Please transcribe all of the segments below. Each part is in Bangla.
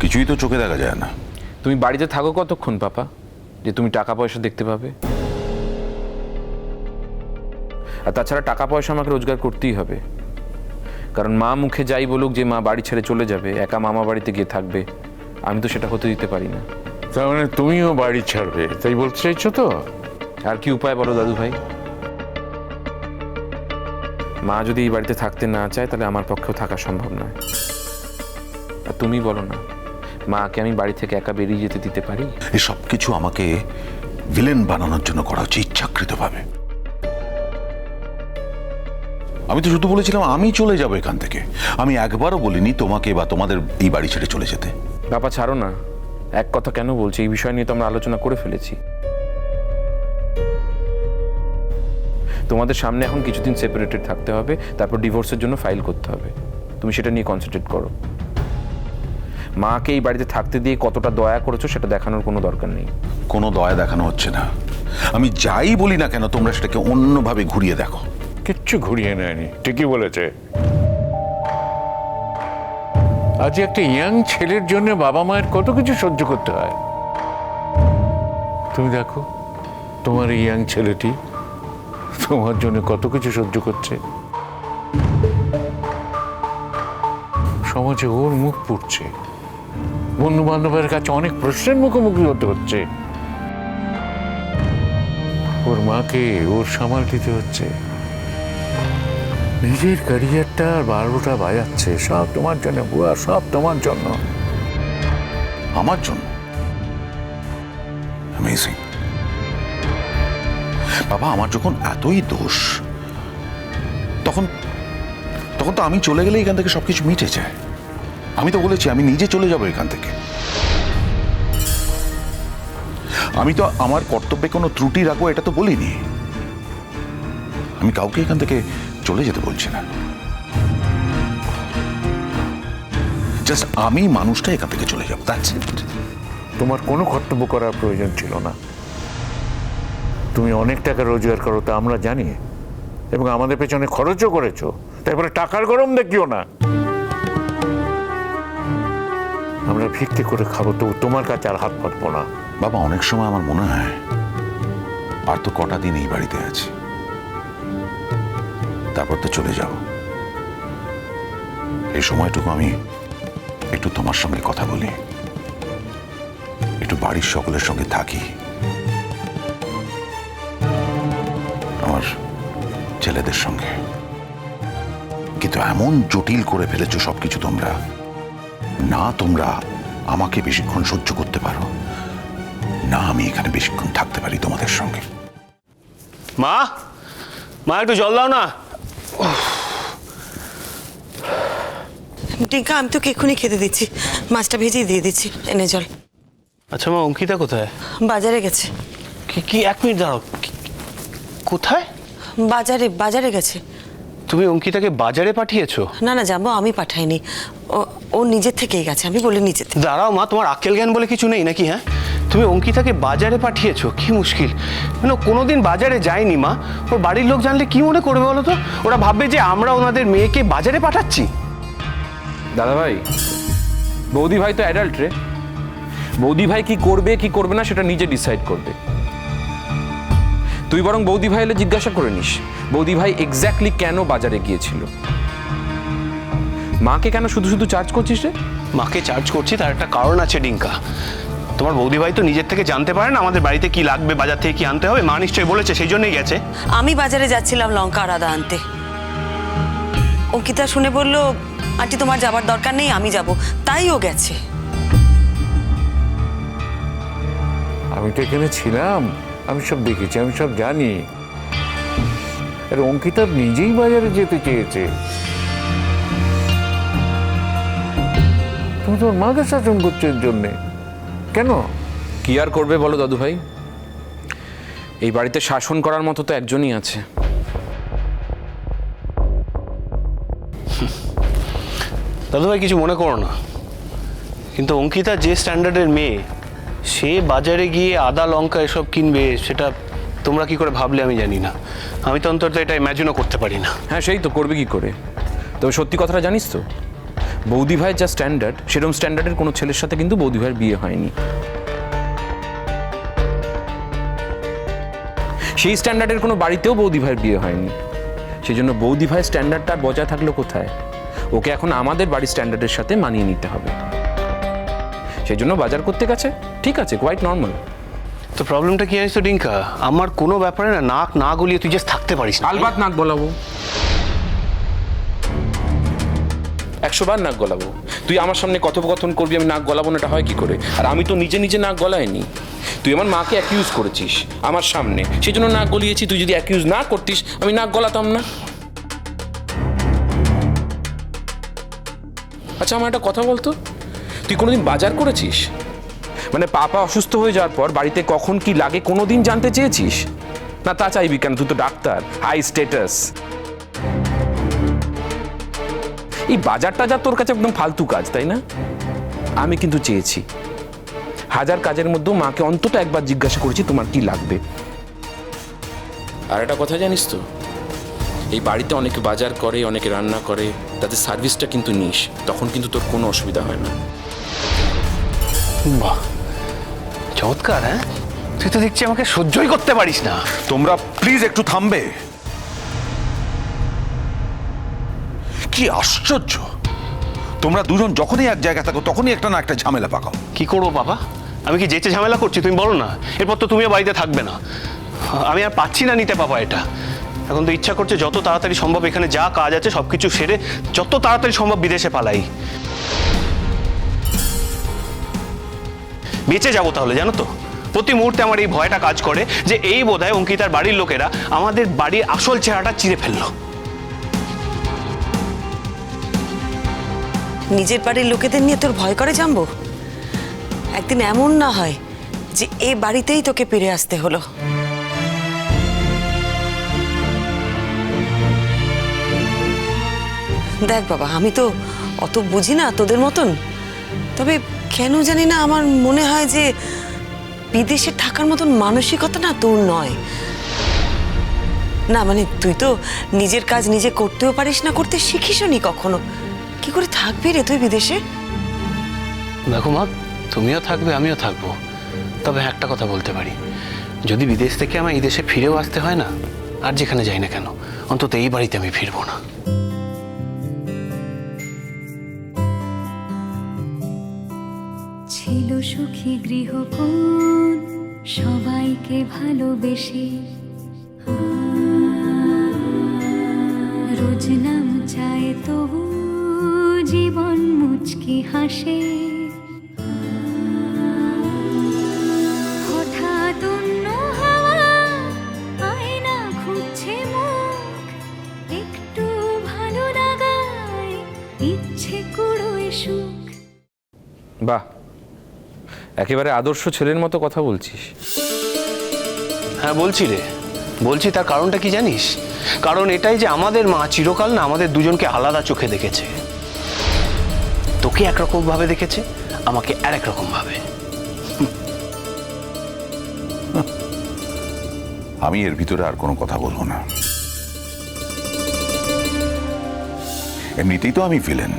কিছুই তো চোখে দেখা যায় না। তুমি বাড়িতে থাকো কতক্ষণ পাপা, যে তুমি টাকা পয়সা দেখতে পাবে? আর তাছাড়া টাকা পয়সা আমাকে রোজগার করতেই হবে, কারণ মা মুখে যাই বলুক যে মা বাড়ি ছেড়ে চলে যাবে, একা মামা বাড়িতে গিয়ে থাকবে, আমি তো সেটা হতে দিতে পারি না। তার মানে তুমিও বাড়ি ছাড়বে তাই বলতে চাইছো তো? আর কি উপায় বলো দাদু ভাই? মা যদি এই বাড়িতে থাকতে না চায় তাহলে আমার পক্ষেও থাকা সম্ভব নয়। আর তুমি বলো না, মাকে আমি বাড়ি থেকে একা বেরিয়ে যেতে দিতে পারি? এই সব কিছু আমাকে ভিলেন বানানোর জন্য করা হচ্ছে ইচ্ছাকৃতভাবে। আমি তো শুধু বলেছিলাম আমি চলে যাব এখান থেকে, আমি একবারও বলিনি তোমাকে বা তোমাদের এই বাড়ি ছেড়ে চলে যেতে। বাবা ছাড়ো না, এক কথা কেন বলছি, এই বিষয় নিয়ে তো আমরা আলোচনা করে ফেলেছি। তোমাদের সামনে এখন কিছুদিন সেপারেটেড থাকতে হবে, তারপর ডিভোর্সের জন্য ফাইল করতে হবে। তুমি সেটা নিয়ে কনসেন্ট্রেট করো। মাকে এই বাড়িতে থাকতে দিয়ে কতটা দয়া করেছো সেটা দেখানোর কোনো দরকার নেই। কোনো দয়া দেখানো হচ্ছে না। আমি যাই বলি না কেন তোমরা সেটাকে অন্যভাবে ঘুরিয়ে দেখো। কিচ্ছু ঘুরিয়ে নেয়নি, ঠিকই বলেছে। আজ একটা ইয়াং ছেলের জন্য বাবা মায়ের কত কিছু সহ্য করতে হয়। তুমি দেখো তোমার এই ইয়াং ছেলেটি তোমার জন্য কত কিছু সহ্য করছে। সমাজে ওর মুখ পুড়ছে, বন্ধু বান্ধবের কাছে অনেক প্রশ্নের মুখোমুখি হতে হচ্ছে, ওর মাকে ওর সামাল দিতে হচ্ছে, নিজের ক্যারিয়ারটা 12টা বাজাচ্ছে। সব তোমার জন্য বুয়া, সব তোমার জন্য। আমার জন্য? অ্যামেজিং। বাবা আমার যখন এতই দোষ, তখন তখন তো আমি চলে গেলে এখান থেকে সবকিছু মিটে যায়। আমি তো বলেছি আমি নিজে চলে যাব এখান থেকে। আমি তো আমার কর্তব্যে কোনো ত্রুটি রাখবো এটা তো বলিনি। আমি কাউকে এখান থেকে চলে যেতে বলছি না, জাস্ট আমি মানুষটা এখান থেকে চলে যাবো, দ্যাটস ইট। তোমার কোনো কর্তব্য করার প্রয়োজন ছিল না। তুমি অনেক টাকা রোজগার করো তা আমরা জানি, এবং আমাদের পেছনে খরচও করেছো। তারপরে টাকার গরম দেখিও না। আমরা ভিক্ষে করে খাবো, তবু তোমার কাছে আর হাত পাতবো না। বাবা অনেক সময় আমার মনে হয় আর তো কটা দিন এই বাড়িতে আছি, তারপর তো চলে যাব। এই সময়টুকু আমি একটু তোমার সঙ্গে কথা বলি, একটু বাড়ির সকলের সঙ্গে থাকি, আমার ছেলেদের সঙ্গে। কিন্তু এমন জটিল করে ফেলেছো সবকিছু তোমরা, না তোমরা আমাকে বেশিক্ষণ সহ্য করতে পারো, না আমি এখানে বেশিক্ষণ থাকতে পারি তোমাদের সঙ্গে। মা, মা একটু জল দাও না। টিঙ্কা, আমি তোকে এক্ষুনি খেতে দিচ্ছি, মাছটা ভেজেই দিয়ে দিচ্ছি, এনে জল। আচ্ছা মা, অঙ্কিতা কোথায়? বাজারে গেছে। কি এক মিনিট দাঁড়াও, কোথায়? বাজারে বাজারে গেছে। তুমি অঙ্কিতাকে বাজারে পাঠিয়েছো? না না যাবো, আমি পাঠাইনি, ও নিজের থেকেই গেছে, আমি বলি নিজে থেকে। দাঁড়াও মা, তোমার আক্কেল জ্ঞান বলে কিছু নেই নাকি? হ্যাঁ, তুমি অঙ্কিতাকে বাজারে পাঠিয়েছো, কি মুশকিল। মানে কোনোদিন বাজারে যায়নি মা, ওর বাড়ির লোক জানলে কি মনে করবে বলো তো? ওরা ভাববে যে আমরা ওনাদের মেয়েকে বাজারে পাঠাচ্ছি। দাদা ভাই, বৌদি ভাই তো অ্যাডাল্ট রে, বৌদি ভাই কি করবে কি করবে না সেটা নিজে ডিসাইড করবে। তুই বরং বৌদি ভাই এলে জিজ্ঞাসা করে নিস বৌদি ভাই এক্স্যাক্টলি কেন বাজারে গিয়েছিল। মাকে কেন শুধু শুধু চার্জ করছিস রে? মাকে চার্জ করছি তার একটা কারণ আছে ডিঙ্কা। তোমার বৌদি ভাই তো নিজের থেকে জানতে পারে না আমাদের বাড়িতে কি লাগবে, বাজার থেকে কি আনতে হবে। মা নিশ্চয়ই বলেছে, সেই জন্যই গেছে। আমি বাজারে যাচ্ছিলাম লঙ্কা আর আদা আনতে, অঙ্কিতা শুনে বলল আন্টি তোমার যাবার দরকার নেই, আমি যাব, তাই ও গেছে। আমি তো এখানে ছিলাম, আমি সব দেখেছি, আমি সব জানি। আর অঙ্কিতা নিজেই বাজারে যেতে চেয়েছে। তুমি তোমার মাকে শাসন করছো এর জন্যে কেন? কি আর করবে বলো দাদু ভাই, এই বাড়িতে শাসন করার মতো তো একজনই আছে। দাদু ভাই কিছু মনে করো না, কিন্তু অঙ্কিতা যে স্ট্যান্ডার্ডের মেয়ে, সে বাজারে গিয়ে আদা লঙ্কা এসব কিনবে, সেটা তোমরা কি করে ভাবলে আমি জানি না। আমি তো অন্তত এটা ইম্যাজিনও করতে পারি না। হ্যাঁ সেই তো, করবে কি করে। তবে সত্যি কথাটা জানিস তো, বৌদি ভাইয়ের যা স্ট্যান্ডার্ড, সেরকম স্ট্যান্ডার্ডের কোনো ছেলের সাথে কিন্তু বৌদি ভাইয়ের বিয়ে হয়নি। সেই স্ট্যান্ডার্ডের কোনো বাড়িতেও বৌদি ভাইয়ের বিয়ে হয়নি। সেই জন্য বৌদি ভাইয়ের স্ট্যান্ডার্ডটা বজায় থাকলো কোথায়? ওকে এখন আমাদের বাড়ির স্ট্যান্ডার্ডের সাথে মানিয়ে নিতে হবে। সেই জন্য বাজার করতে গেছে, ঠিক আছে, কোয়াইট নর্মাল। তো প্রবলেমটা কি জানিস তো ডিঙ্কা, আমার কোনো ব্যাপারে না নাক না গলিয়ে তুই জাস্ট থাকতে পারিস না। আলবাত নাক গলাবো, 100 বার নাক গলাবো। তুই আমার সামনে কথোপকথন করবি, আমি নাক গলাবো না, এটা হয় কি করে? আর আমি তো নিজে নিজে নাক গলাইনি, তুই আমার মাকে অ্যাকিউজ করেছিস আমার সামনে, সেই জন্য নাক গলিয়েছি। তুই যদি অ্যাকিউজ না করতিস আমি নাক গলাতাম না। আচ্ছা আমার একটা কথা বলতো, তুই কোনোদিন বাজার করেছিস? মানে পাপা অসুস্থ হয়ে যাওয়ার পর বাড়িতে কখন কি লাগে কোনোদিন জানতে চেয়েছিস? না তা চাইবি কেন? তুই তো ডাক্তার, হাই স্ট্যাটাস। এই বাজারটা যা তোর কাছে একদম ফালতু কাজ, তাই না? আমি কিন্তু চেয়েছি, হাজার কাজের মধ্যেও মাকে অন্তত একবার জিজ্ঞাসা করেছি তোমার কি লাগবে। আর একটা কথা জানিস তো, এই বাড়িতে অনেকে বাজার করে, অনেকে রান্না করে, তাদের সার্ভিসটা কিন্তু নিস, তখন কিন্তু তোর কোনো অসুবিধা হয় না। বাহ, চমৎকার। হ্যাঁ, তুই তো দেখছি আমাকে সহ্যই করতে পারিস না। তোমরা প্লিজ একটু থামবে। কি আশ্চর্য, তোমরা দুজন যখনই এক জায়গায় থাকো তখনই একটা না একটা ঝামেলা পাকাও। কি করবো বাবা, আমি কি যেচে ঝামেলা করছি? তুমি বলো না, এরপর তো তুমিও বাড়িতে থাকবে না। আমি আর পাচ্ছি না নিতে বাবা এটা। এখন তো ইচ্ছা করছে যত তাড়াতাড়ি সম্ভব এখানে যা কাজ আছে সবকিছু সেরে যত তাড়াতাড়ি সম্ভব বিদেশে পালাই। বেঁচে যাবো তাহলে, জানো তো। প্রতি মুহূর্তে আমার এই ভয়টা কাজ করে যে এই বোধহয় অঙ্কিতার বাড়ির লোকেরা আমাদের বাড়ির আসল চেহারাটা চিরে ফেললো। নিজের বাড়ির লোকেদের নিয়ে তোর ভয় করে জানবো? একদিন এমন না হয় যে এ বাড়িতেই তোকে ফিরে আসতে হলো। দেখ বাবা, আমি তো অত বুঝি না তোদের মতন, তবে কেন জানি না আমার মনে হয় যে বিদেশে থাকার মতন মানসিকতা না তোর নয়। না মানে তুই তো নিজের কাজ নিজে করতেও পারিস না, করতে শিখিসও নি কখনো। কি করে থাকবি রে তুই বিদেশে? দেখো মা, তুমিও থাকবে আমিও থাকবো, তবে একটা কথা বলতে পারি, যদি বিদেশ থেকে আমার এই দেশে ফিরেও আসতে হয় না, আর যেখানে যাই না কেন, অন্তত এই বাড়িতে আমি ফিরবো না। ছিল সুখী গৃহকোণ, সবাইকে ভালোবেসে, রোজ নাম চায় তবু জীবন মুচকি হাসে। হঠাৎ অন্য হাওয়া আয়না খুঁজছে মুখ, একটু ভালো লাগায় ইচ্ছে কুড়োয় সুখ। বাহ, একেবারে আদর্শ ছেলের মতো কথা বলছিস। হ্যাঁ বলছি রে, বলছি। তার কারণটা কি জানিস? কারণ এটাই যে আমাদের মা চিরকাল না আমাদের দুজনকে আলাদা চোখে দেখেছে। তোকে একরকম ভাবে দেখেছে, আমাকে আরেক রকম ভাবে। আমি এর ভিতরে আর কোনো কথা বলবো না। এমনিতেই তো আমি ভিলেন,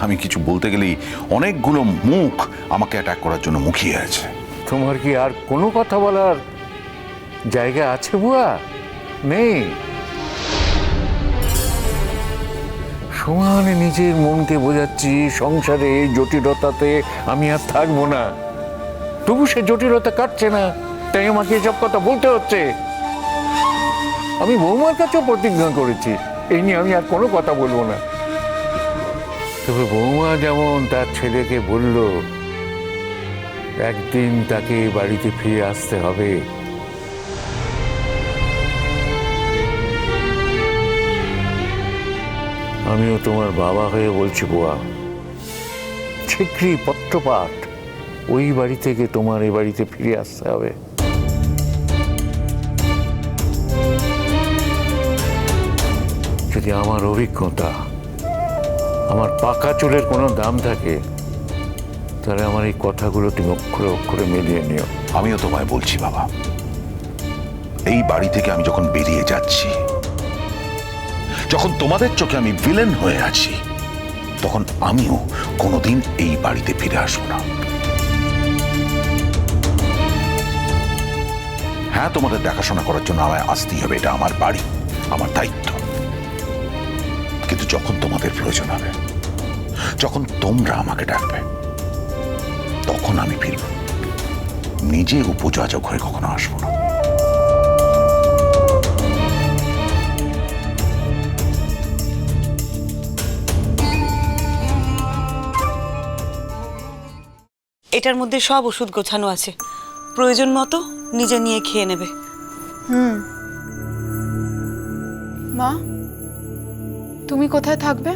আমি কিছু বলতে গেলেই অনেকগুলো মুখ আমাকে অ্যাটাক করার জন্য মুখিয়ে আছে। তোমার কি আর কোনো কথা বলার জায়গা আছে বুয়া? নেই? সমানে নিজের মনকে বোঝাচ্ছি সংসারে এই জটিলতাতে আমি আর থাকবো না, তবু সে জটিলতা কাটছে না, তাই আমাকে এসব কথা বলতে হচ্ছে। আমি বৌমার কাছেও প্রতিজ্ঞা করেছি এই নিয়ে আমি আর কোনো কথা বলবো না। তবে বৌমা যেমন তার ছেলেকে বলল একদিন তাকে বাড়িতে ফিরে আসতে হবে, আমিও তোমার বাবা হয়ে বলছি বুয়া, ঠিকই পত্রপাঠ ওই বাড়ি থেকে তোমার এই বাড়িতে ফিরে আসতে হবে। যদি আমার অভিজ্ঞতা, আমার পাকা চুলের কোনো দাম থাকে, তাহলে আমার এই কথাগুলো তুমি অক্ষরে অক্ষরে মিলিয়ে নিও। আমিও তোমায় বলছি বাবা, এই বাড়ি থেকে আমি যখন বেরিয়ে যাচ্ছি, যখন তোমাদের চোখে আমি ভিলেন হয়ে আছি, তখন আমিও কোনোদিন এই বাড়িতে ফিরে আসবো না। হ্যাঁ, তোমাদের দেখাশোনা করার জন্য আমায় আসতেই হবে, এটা আমার বাড়ি, আমার দায়িত্ব। কিন্তু যখন তোমাদের প্রয়োজন হবে, যখন তোমরা আমাকে ডাকবে, তখন আমি ফিরব। নিজে উপযাচক হয়ে কখনো আসবো না। এটার মধ্যে সব ওষুধ গোছানো আছে, প্রয়োজন মতো নিজে নিয়ে খেয়ে নেবে। মা, তুমি কোথায় থাকবে?